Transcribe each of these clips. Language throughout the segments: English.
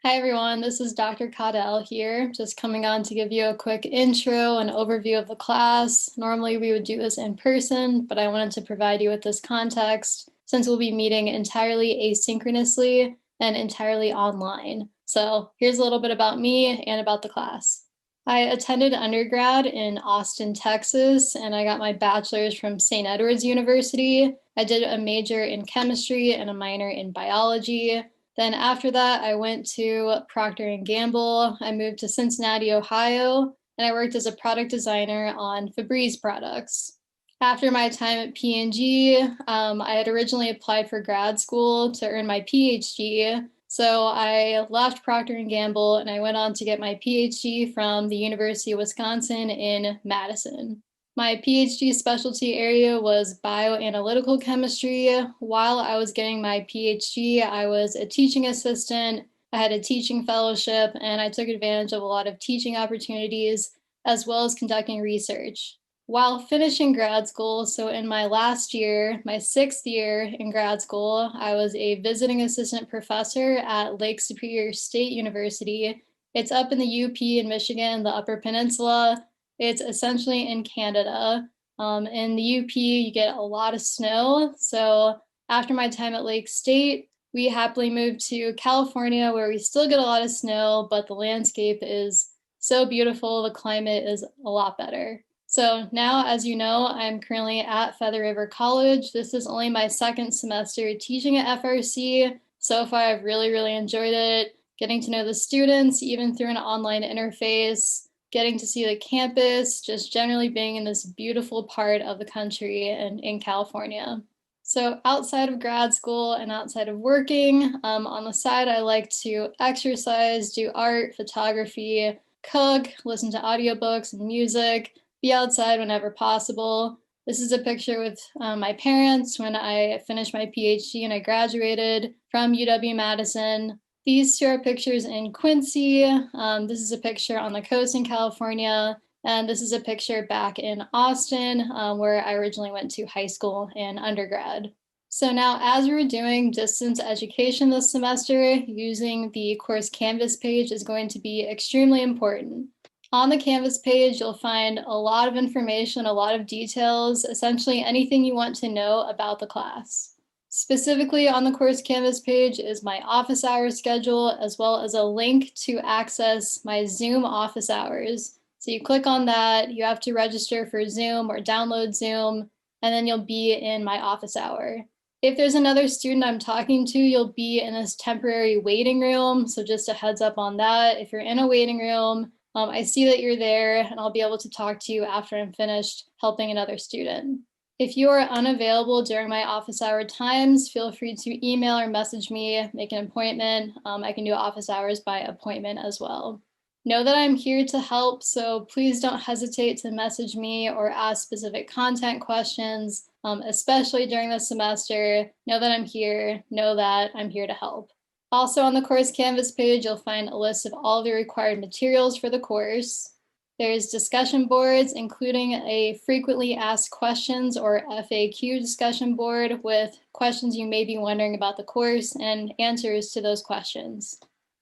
Hi everyone, this is Dr. Caudell here, just coming on to give you a quick intro and overview of the class. Normally we would do this in person, but I wanted to provide you with this context since we'll be meeting entirely asynchronously and entirely online. So here's a little bit about me and about the class. I attended undergrad in Austin, Texas, and I got my bachelor's from St. Edward's University. I did a major in chemistry and a minor in biology. Then after that, I went to Procter & Gamble. I moved to Cincinnati, Ohio, and I worked as a product designer on Febreze products. After my time at P&G, I had originally applied for grad school to earn my PhD. So I left Procter & Gamble and I went on to get my PhD from the University of Wisconsin in Madison. My PhD specialty area was bioanalytical chemistry. While I was getting my PhD, I was a teaching assistant. I had a teaching fellowship, and I took advantage of a lot of teaching opportunities as well as conducting research. While finishing grad school, so in my last year, my 6th year in grad school, I was a visiting assistant professor at Lake Superior State University. It's up in the UP in Michigan, the Upper Peninsula. It's essentially in Canada. In the UP, you get a lot of snow. So after my time at Lake State, we happily moved to California where we still get a lot of snow, but the landscape is so beautiful. The climate is a lot better. So now, as you know, I'm currently at Feather River College. This is only my 2nd semester teaching at FRC. So far, I've really enjoyed it, getting to know the students, even through an online interface, getting to see the campus, just generally being in this beautiful part of the country and in California. So outside of grad school and outside of working, on the side, I like to exercise, do art, photography, cook, listen to audiobooks and music, be outside whenever possible. This is a picture with my parents when I finished my PhD and I graduated from UW-Madison. These two are pictures in Quincy. This is a picture on the coast in California. And this is a picture back in Austin, where I originally went to high school and undergrad. So now, as we're doing distance education this semester, using the course Canvas page is going to be extremely important. On the Canvas page, you'll find a lot of information, a lot of details, essentially anything you want to know about the class. Specifically on the course Canvas page is my office hours schedule, as well as a link to access my Zoom office hours. So you click on that, you have to register for Zoom or download Zoom, and then you'll be in my office hour. If there's another student I'm talking to, you'll be in this temporary waiting room. So just a heads up on that. If you're in a waiting room, I see that you're there and I'll be able to talk to you after I'm finished helping another student. If you are unavailable during my office hour times, feel free to email or message me, make an appointment. I can do office hours by appointment as well. Know that I'm here to help, so please don't hesitate to message me or ask specific content questions, especially during the semester. Know that I'm here, know that I'm here to help. Also on the course Canvas page, you'll find a list of all the required materials for the course. There's discussion boards, including a frequently asked questions or FAQ discussion board with questions you may be wondering about the course and answers to those questions.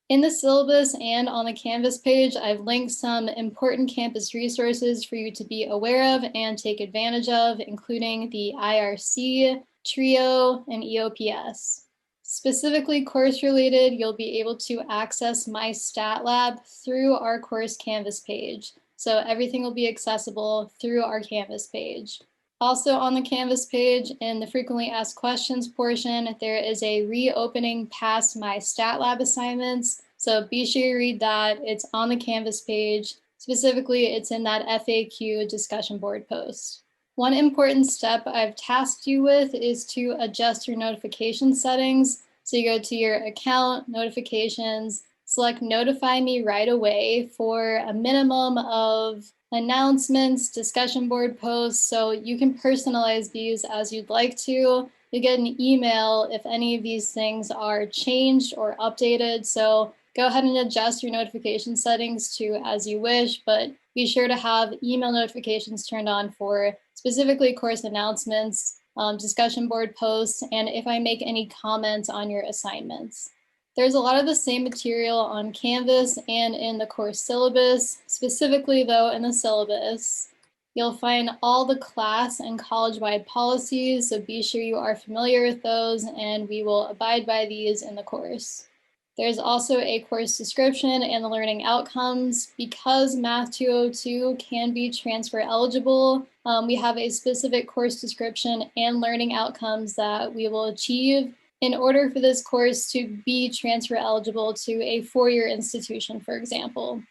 In the syllabus and on the Canvas page, I've linked some important campus resources for you to be aware of and take advantage of, including the IRC, TRIO, and EOPS. Specifically course-related, you'll be able to access My Stat Lab through our course Canvas page. So everything will be accessible through our Canvas page. Also on the Canvas page, in the frequently asked questions portion, there is a reopening past My Stat Lab assignments. So be sure you read that. It's on the Canvas page. Specifically, it's in that FAQ discussion board post. One important step I've tasked you with is to adjust your notification settings. So you go to your account, notifications, select notify me right away for a minimum of announcements, discussion board posts, so you can personalize these as you'd like to. You get an email if any of these things are changed or updated. So go ahead and adjust your notification settings to as you wish, but be sure to have email notifications turned on for specifically course announcements, discussion board posts, and if I make any comments on your assignments. There's a lot of the same material on Canvas and in the course syllabus. Specifically, though, in the syllabus, you'll find all the class and college-wide policies, so be sure you are familiar with those, and we will abide by these in the course. There's also a course description and the learning outcomes. Because Math 202 can be transfer eligible, we have a specific course description and learning outcomes that we will achieve in order for this course to be transfer eligible to a four-year institution, for example.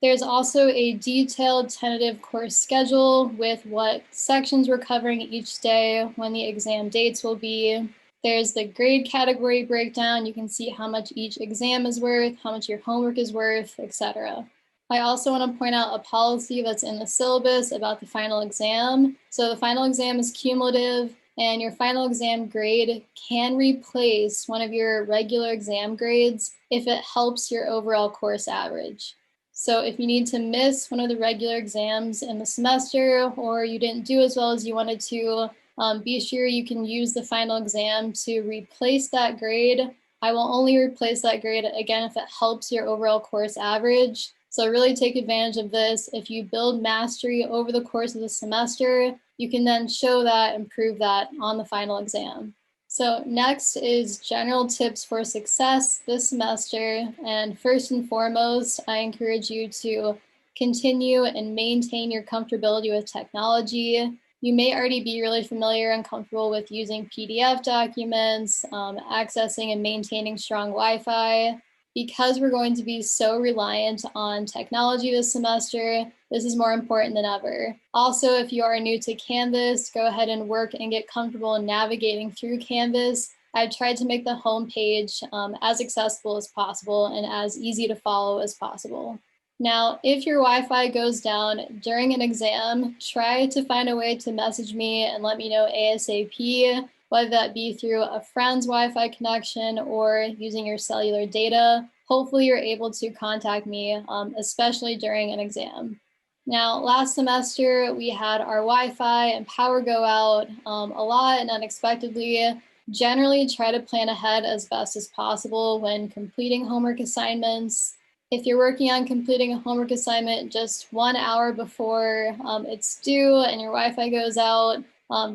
There's also a detailed tentative course schedule with what sections we're covering each day, when the exam dates will be. There's the grade category breakdown. You can see how much each exam is worth, how much your homework is worth, etc. I also want to point out a policy that's in the syllabus about the final exam. So the final exam is cumulative, and your final exam grade can replace one of your regular exam grades if it helps your overall course average. So if you need to miss one of the regular exams in the semester, or you didn't do as well as you wanted to, be sure you can use the final exam to replace that grade. I will only replace that grade again if it helps your overall course average. So really take advantage of this. If you build mastery over the course of the semester, you can then show that and prove that on the final exam. So next is general tips for success this semester. And first and foremost, I encourage you to continue and maintain your comfortability with technology. You may already be really familiar and comfortable with using PDF documents, accessing and maintaining strong Wi-Fi. Because we're going to be so reliant on technology this semester, this is more important than ever. Also, if you are new to Canvas, go ahead and work and get comfortable in navigating through Canvas. I've tried to make the homepage as accessible as possible and as easy to follow as possible. Now, if your Wi-Fi goes down during an exam, try to find a way to message me and let me know ASAP, whether that be through a friend's Wi-Fi connection or using your cellular data. Hopefully you're able to contact me, especially during an exam. Now, last semester, we had our Wi-Fi and power go out a lot and unexpectedly. Generally, try to plan ahead as best as possible when completing homework assignments. If you're working on completing a homework assignment just 1 hour before it's due and your Wi-Fi goes out,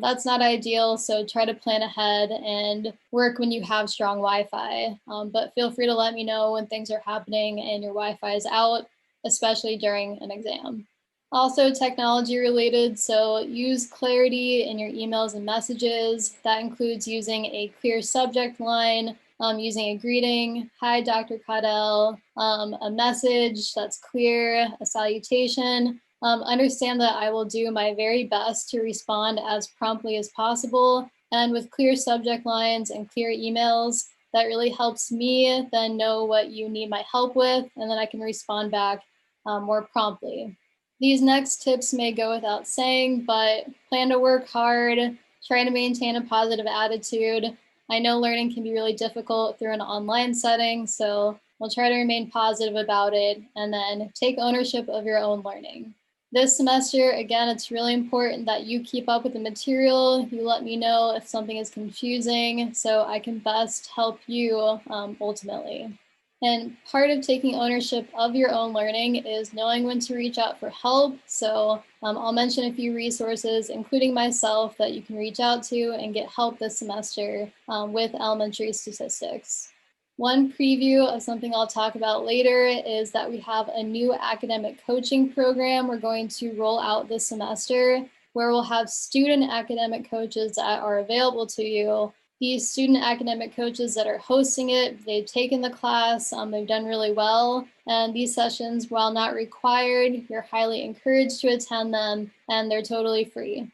that's not ideal, so try to plan ahead and work when you have strong Wi-Fi. But feel free to let me know when things are happening and your Wi-Fi is out, especially during an exam. Also technology related, so use clarity in your emails and messages. That includes using a clear subject line, using a greeting, hi Dr. Caudell, a message that's clear, a salutation. Understand that I will do my very best to respond as promptly as possible, and with clear subject lines and clear emails, that really helps me then know what you need my help with, and then I can respond back more promptly. These next tips may go without saying, but plan to work hard, try to maintain a positive attitude. I know learning can be really difficult through an online setting, so we'll try to remain positive about it and then take ownership of your own learning. This semester, again, it's really important that you keep up with the material. You let me know if something is confusing so I can best help you ultimately. And part of taking ownership of your own learning is knowing when to reach out for help. So I'll mention a few resources, including myself, that you can reach out to and get help this semester with elementary statistics. One preview of something I'll talk about later is that we have a new academic coaching program we're going to roll out this semester, where we'll have student academic coaches that are available to you. These student academic coaches that are hosting it, they've taken the class, they've done really well, and these sessions, while not required, you're highly encouraged to attend them, and they're totally free.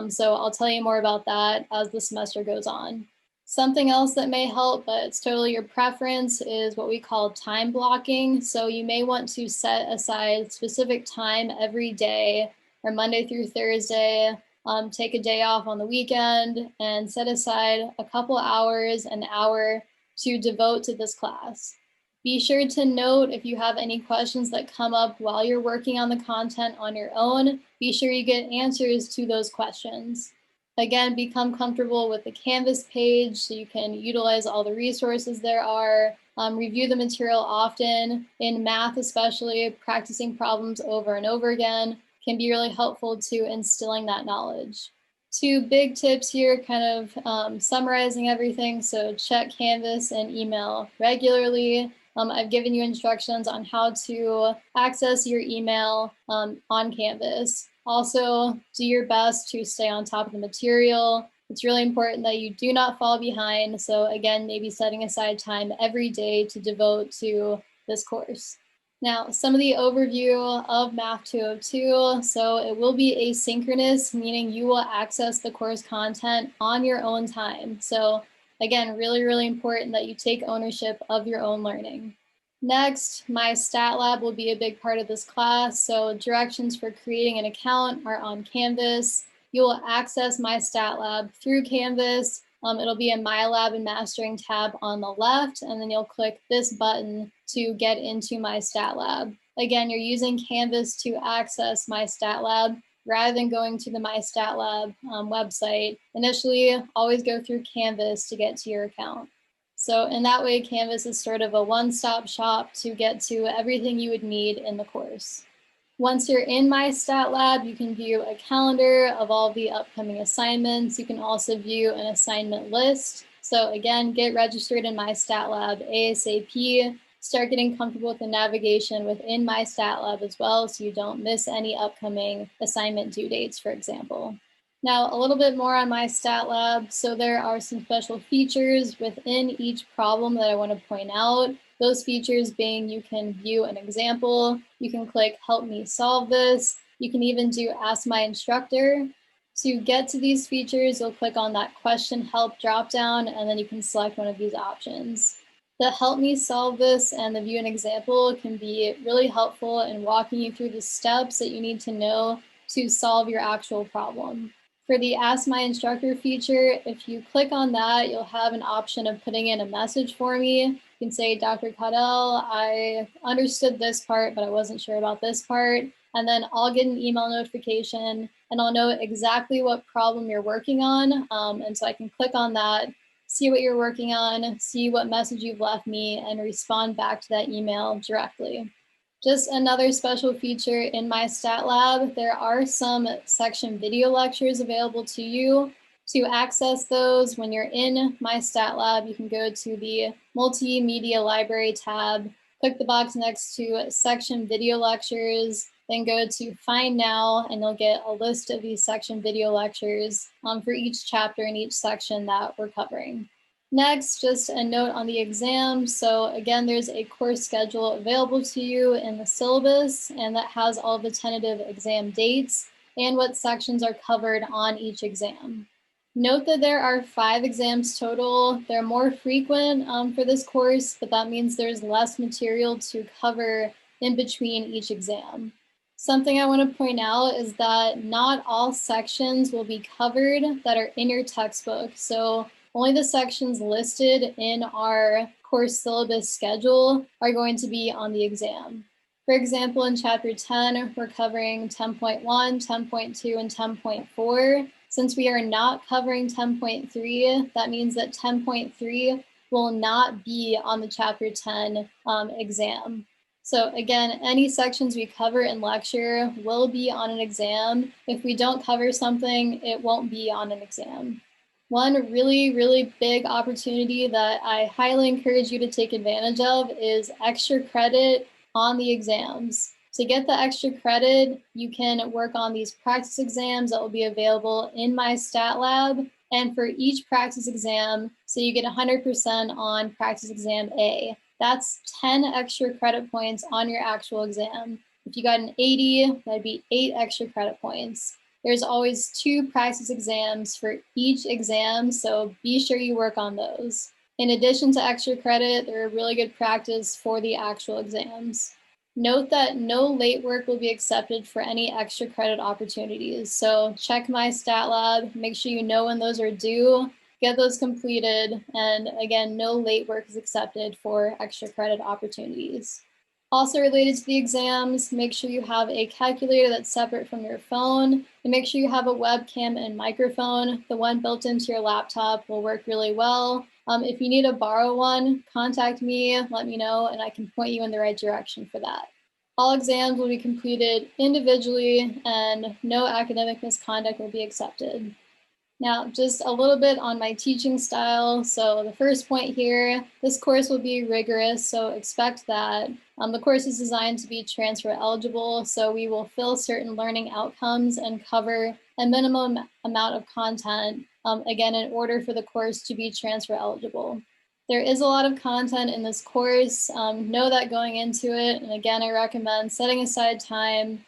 So I'll tell you more about that as the semester goes on. Something else that may help, but it's totally your preference, is what we call time blocking. So you may want to set aside specific time every day, or Monday through Thursday, take a day off on the weekend, and set aside a couple hours, an hour, to devote to this class. Be sure to note if you have any questions that come up while you're working on the content on your own. Be sure you get answers to those questions. Again, become comfortable with the Canvas page so you can utilize all the resources there are. Review the material often. In math especially, practicing problems over and over again can be really helpful to instilling that knowledge. Two big tips here, kind of summarizing everything. So check Canvas and email regularly. I've given you instructions on how to access your email on Canvas. Also, do your best to stay on top of the material. It's really important that you do not fall behind. So again, maybe setting aside time every day to devote to this course. Now, some of the overview of Math 202. So it will be asynchronous, meaning you will access the course content on your own time. So again, really, really important that you take ownership of your own learning. Next, MyStatLab will be a big part of this class. So directions for creating an account are on Canvas. You will access MyStatLab through Canvas. It'll be a MyLab and Mastering tab on the left, and then you'll click this button to get into MyStatLab. Again, you're using Canvas to access MyStatLab rather than going to the MyStatLab website. Initially, always go through Canvas to get to your account. So in that way, Canvas is sort of a one-stop shop to get to everything you would need in the course. Once you're in MyStatLab, you can view a calendar of all the upcoming assignments. You can also view an assignment list. So again, get registered in MyStatLab ASAP. Start getting comfortable with the navigation within MyStatLab as well, so you don't miss any upcoming assignment due dates, for example. Now, a little bit more on MyStatLab. So there are some special features within each problem that I want to point out. Those features being you can view an example, you can click Help Me Solve This, you can even do Ask My Instructor. To get to these features, you'll click on that Question Help dropdown, and then you can select one of these options. The Help Me Solve This and the View an Example can be really helpful in walking you through the steps that you need to know to solve your actual problem. For the Ask My Instructor feature, if you click on that, you'll have an option of putting in a message for me. You can say, Dr. Caudell, I understood this part, but I wasn't sure about this part. And then I'll get an email notification and I'll know exactly what problem you're working on. And so I can click on that, see what you're working on, see what message you've left me, and respond back to that email directly. Just another special feature in MyStatLab, there are some section video lectures available to you. To access those, when you're in MyStatLab, you can go to the Multimedia Library tab, click the box next to Section Video Lectures, then go to Find Now, and you'll get a list of these section video lectures for each chapter and each section that we're covering. Next, just a note on the exam. So again, there's a course schedule available to you in the syllabus, and that has all the tentative exam dates and what sections are covered on each exam. Note that there are 5 exams total. They're more frequent for this course, but that means there's less material to cover in between each exam. Something I want to point out is that not all sections will be covered that are in your textbook. So only the sections listed in our course syllabus schedule are going to be on the exam. For example, in Chapter 10, we're covering 10.1, 10.2, and 10.4. Since we are not covering 10.3, that means that 10.3 will not be on the Chapter 10 exam. So again, any sections we cover in lecture will be on an exam. If we don't cover something, it won't be on an exam. One really, really big opportunity that I highly encourage you to take advantage of is extra credit on the exams. To get the extra credit, you can work on these practice exams that will be available in MyStatLab. And for each practice exam, so you get 100% on practice exam A. That's 10 extra credit points on your actual exam. If you got an 80, that'd be 8 extra credit points. There's always 2 practice exams for each exam, so be sure you work on those. In addition to extra credit, they're a really good practice for the actual exams. Note that no late work will be accepted for any extra credit opportunities. So check MyStatLab, make sure you know when those are due, get those completed, and again, no late work is accepted for extra credit opportunities. Also related to the exams, make sure you have a calculator that's separate from your phone, and make sure you have a webcam and microphone. The one built into your laptop will work really well. If you need to borrow one, contact me, let me know, and I can point you in the right direction for that. All exams will be completed individually, and no academic misconduct will be accepted. Now, just a little bit on my teaching style. So the first point here, this course will be rigorous, so expect that. The course is designed to be transfer eligible, so we will fill certain learning outcomes and cover a minimum amount of content, again, in order for the course to be transfer eligible. There is a lot of content in this course. Know that going into it, and again, I recommend setting aside time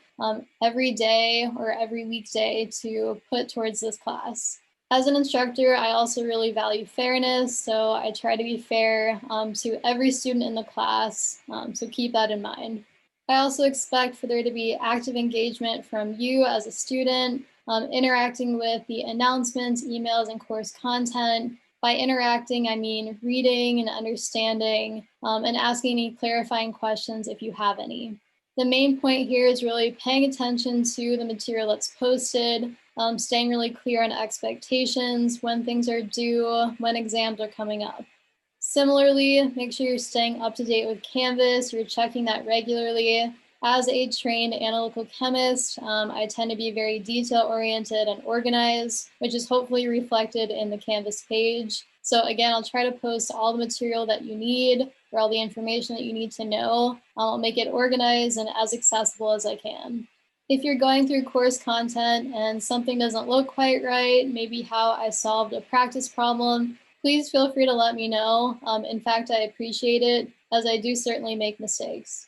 every day or every weekday to put towards this class. As an instructor, I also really value fairness, so I try to be fair to every student in the class, so keep that in mind. I also expect for there to be active engagement from you as a student, interacting with the announcements, emails, and course content. By interacting, I mean reading and understanding and asking any clarifying questions if you have any. The main point here is really paying attention to the material that's posted, staying really clear on expectations, when things are due, when exams are coming up. Similarly, make sure you're staying up to date with Canvas, you're checking that regularly. As a trained analytical chemist, I tend to be very detail-oriented and organized, which is hopefully reflected in the Canvas page. So again, I'll try to post all the material that you need or all the information that you need to know. I'll make it organized and as accessible as I can. If you're going through course content and something doesn't look quite right, maybe how I solved a practice problem, please feel free to let me know. In fact, I appreciate it, as I do certainly make mistakes.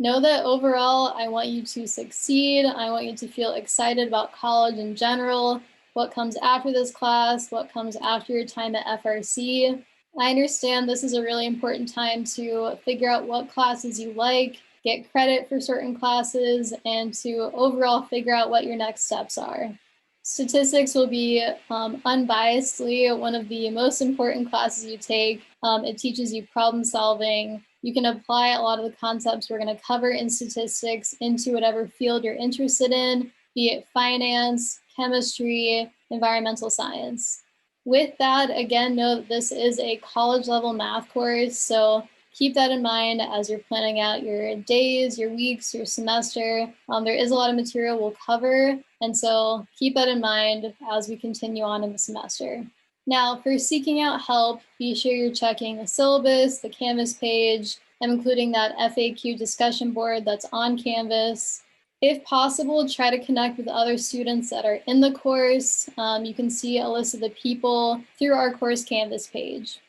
Know that overall, I want you to succeed. I want you to feel excited about college in general, what comes after this class, what comes after your time at FRC. I understand this is a really important time to figure out what classes you like, get credit for certain classes, and to overall figure out what your next steps are. Statistics will be unbiasedly one of the most important classes you take. It teaches you problem solving. You can apply a lot of the concepts we're going to cover in statistics into whatever field you're interested in, be it finance, chemistry, environmental science. With that, again, know that this is a college level math course, so keep that in mind as you're planning out your days, your weeks, your semester. There is a lot of material we'll cover, and so keep that in mind as we continue on in the semester. Now, for seeking out help, be sure you're checking the syllabus, the Canvas page, and including that FAQ discussion board that's on Canvas. If possible, try to connect with other students that are in the course. You can see a list of the people through our course Canvas page.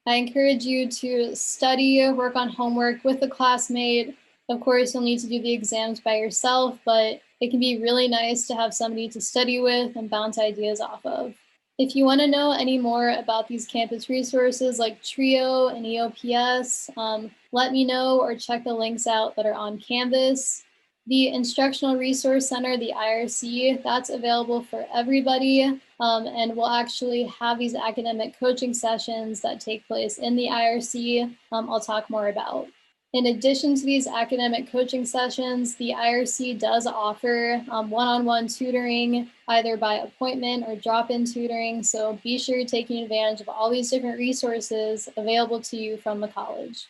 I encourage you to study, work on homework with a classmate. Of course, you'll need to do the exams by yourself, but it can be really nice to have somebody to study with and bounce ideas off of. If you want to know any more about these campus resources like TRIO and EOPS, let me know or check the links out that are on Canvas. The Instructional Resource Center, the IRC, that's available for everybody, and we'll actually have these academic coaching sessions that take place in the IRC I'll talk more about. In addition to these academic coaching sessions, the IRC does offer one-on-one tutoring, either by appointment or drop-in tutoring, so be sure you're taking advantage of all these different resources available to you from the college.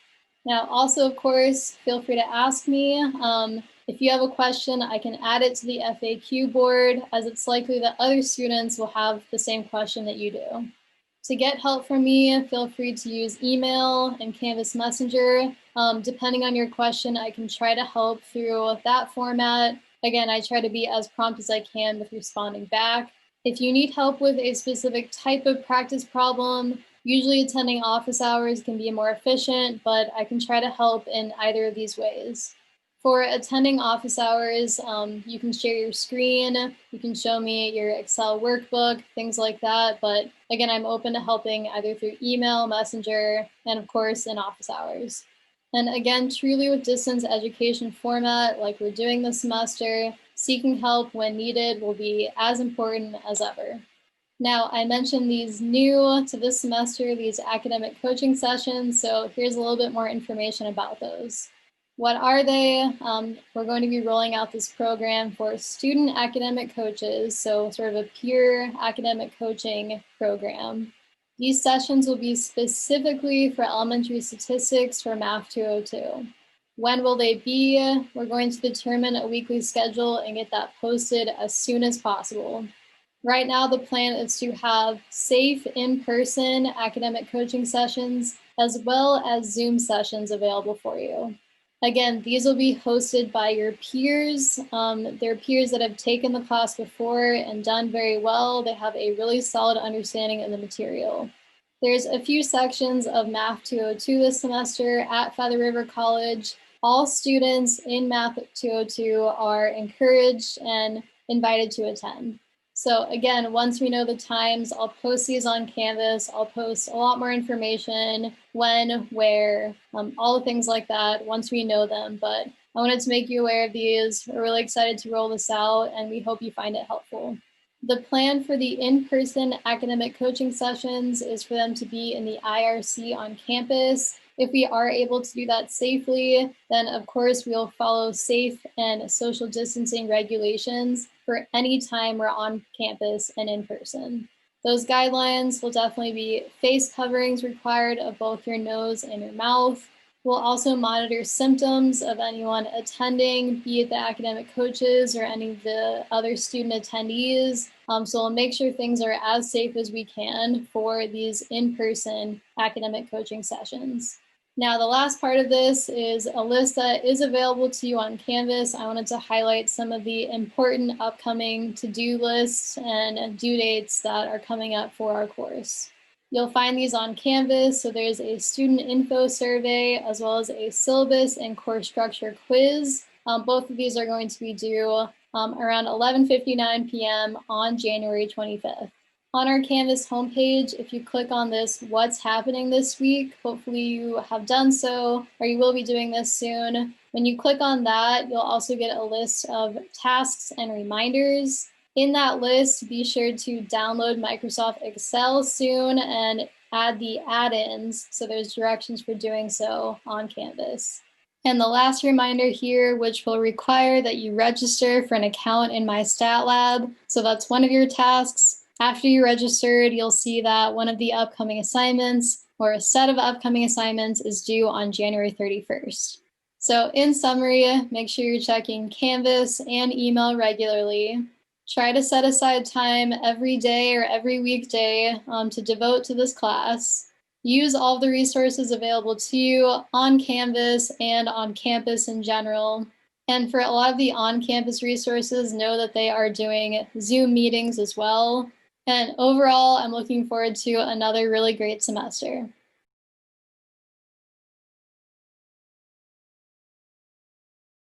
Now, also, of course, feel free to ask me. If you have a question, I can add it to the FAQ board, as it's likely that other students will have the same question that you do. To get help from me, feel free to use email and Canvas Messenger. Depending on your question, I can try to help through that format. Again, I try to be as prompt as I can with responding back. If you need help with a specific type of practice problem, usually attending office hours can be more efficient, but I can try to help in either of these ways. For attending office hours, you can share your screen, you can show me your Excel workbook, things like that. But again, I'm open to helping either through email, messenger, and of course in office hours. And again, truly with distance education format, like we're doing this semester, seeking help when needed will be as important as ever. Now, I mentioned these new to this semester, these academic coaching sessions, so here's a little bit more information about those. What are they? We're going to be rolling out this program for student academic coaches, so sort of a peer academic coaching program. These sessions will be specifically for elementary statistics for Math 202. When will they be? We're going to determine a weekly schedule and get that posted as soon as possible. Right now, the plan is to have safe in-person academic coaching sessions as well as Zoom sessions available for you. Again, these will be hosted by your peers. They're peers that have taken the class before and done very well. They have a really solid understanding of the material. There's a few sections of Math 202 this semester at Feather River College. All students in Math 202 are encouraged and invited to attend. So again, once we know the times, I'll post these on Canvas. I'll post a lot more information, when, where, all the things like that once we know them. But I wanted to make you aware of these. We're really excited to roll this out, and we hope you find it helpful. The plan for the in-person academic coaching sessions is for them to be in the IRC on campus. If we are able to do that safely, then of course we'll follow safe and social distancing regulations for any time we're on campus and in person. Those guidelines will definitely be face coverings required of both your nose and your mouth. We'll also monitor symptoms of anyone attending, be it the academic coaches or any of the other student attendees. So we'll make sure things are as safe as we can for these in-person academic coaching sessions. Now, the last part of this is a list that is available to you on Canvas. I wanted to highlight some of the important upcoming to-do lists and due dates that are coming up for our course. You'll find these on Canvas, so there's a student info survey as well as a syllabus and course structure quiz. Both of these are going to be due around 11:59 p.m. on January 25th. On our Canvas homepage, if you click on this What's Happening This Week, hopefully you have done so, or you will be doing this soon. When you click on that, you'll also get a list of tasks and reminders. In that list, be sure to download Microsoft Excel soon and add the add-ins, so there's directions for doing so on Canvas. And the last reminder here, which will require that you register for an account in MyStatLab. So that's one of your tasks. After you registered, you'll see that one of the upcoming assignments or a set of upcoming assignments is due on January 31st. So in summary, make sure you're checking Canvas and email regularly. Try to set aside time every day or every weekday to devote to this class. Use all the resources available to you on Canvas and on campus in general. And for a lot of the on-campus resources, know that they are doing Zoom meetings as well. And overall, I'm looking forward to another really great semester.